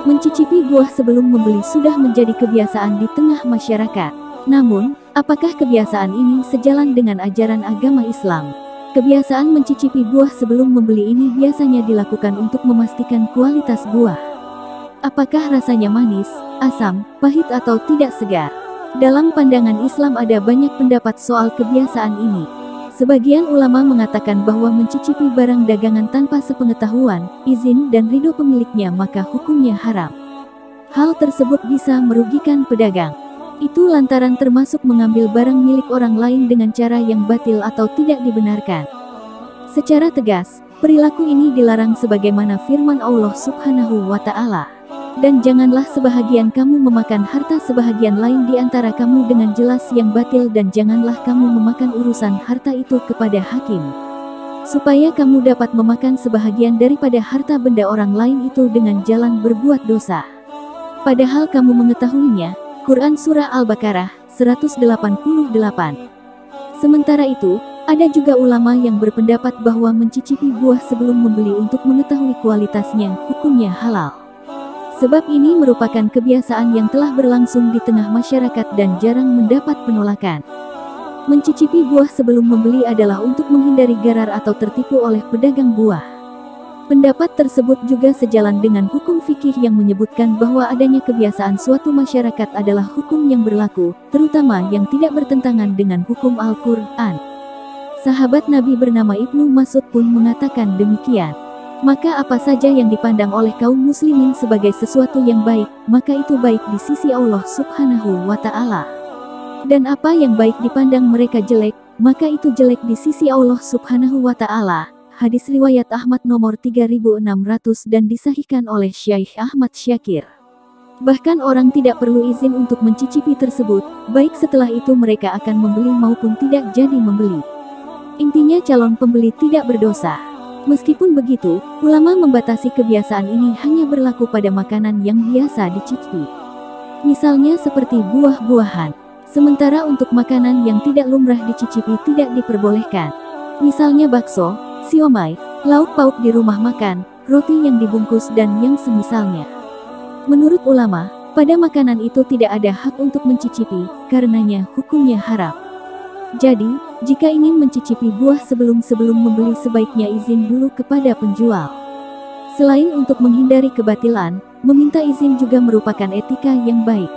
Mencicipi buah sebelum membeli sudah menjadi kebiasaan di tengah masyarakat. Namun, apakah kebiasaan ini sejalan dengan ajaran agama Islam? Kebiasaan mencicipi buah sebelum membeli ini biasanya dilakukan untuk memastikan kualitas buah. Apakah rasanya manis, asam, pahit atau tidak segar? Dalam pandangan Islam ada banyak pendapat soal kebiasaan ini. Sebagian ulama mengatakan bahwa mencicipi barang dagangan tanpa sepengetahuan, izin dan ridho pemiliknya maka hukumnya haram. Hal tersebut bisa merugikan pedagang. Itu lantaran termasuk mengambil barang milik orang lain dengan cara yang batil atau tidak dibenarkan. Secara tegas, perilaku ini dilarang sebagaimana firman Allah Subhanahu wa Ta'ala. Dan janganlah sebahagian kamu memakan harta sebahagian lain di antara kamu dengan jelas yang batil dan janganlah kamu memakan urusan harta itu kepada hakim. Supaya kamu dapat memakan sebahagian daripada harta benda orang lain itu dengan jalan berbuat dosa. Padahal kamu mengetahuinya. Quran Surah Al-Baqarah 188. Sementara itu, ada juga ulama yang berpendapat bahwa mencicipi buah sebelum membeli untuk mengetahui kualitasnya, hukumnya halal. Sebab ini merupakan kebiasaan yang telah berlangsung di tengah masyarakat dan jarang mendapat penolakan. Mencicipi buah sebelum membeli adalah untuk menghindari garar atau tertipu oleh pedagang buah. Pendapat tersebut juga sejalan dengan hukum fikih yang menyebutkan bahwa adanya kebiasaan suatu masyarakat adalah hukum yang berlaku, terutama yang tidak bertentangan dengan hukum Al-Quran. Sahabat Nabi bernama Ibnu Mas'ud pun mengatakan demikian. Maka apa saja yang dipandang oleh kaum muslimin sebagai sesuatu yang baik, maka itu baik di sisi Allah Subhanahu wa Ta'ala. Dan apa yang baik dipandang mereka jelek, maka itu jelek di sisi Allah Subhanahu wa Ta'ala. Hadis riwayat Ahmad nomor 3600 dan disahihkan oleh Syekh Ahmad Syakir. Bahkan orang tidak perlu izin untuk mencicipi tersebut, baik setelah itu mereka akan membeli maupun tidak jadi membeli. Intinya calon pembeli tidak berdosa. Meskipun begitu, ulama membatasi kebiasaan ini hanya berlaku pada makanan yang biasa dicicipi. Misalnya seperti buah-buahan. Sementara untuk makanan yang tidak lumrah dicicipi tidak diperbolehkan. Misalnya bakso, siomay, lauk pauk di rumah makan, roti yang dibungkus dan yang semisalnya. Menurut ulama, pada makanan itu tidak ada hak untuk mencicipi, karenanya hukumnya haram. Jadi, jika ingin mencicipi buah sebelum membeli sebaiknya izin dulu kepada penjual. Selain untuk menghindari kebatilan, meminta izin juga merupakan etika yang baik.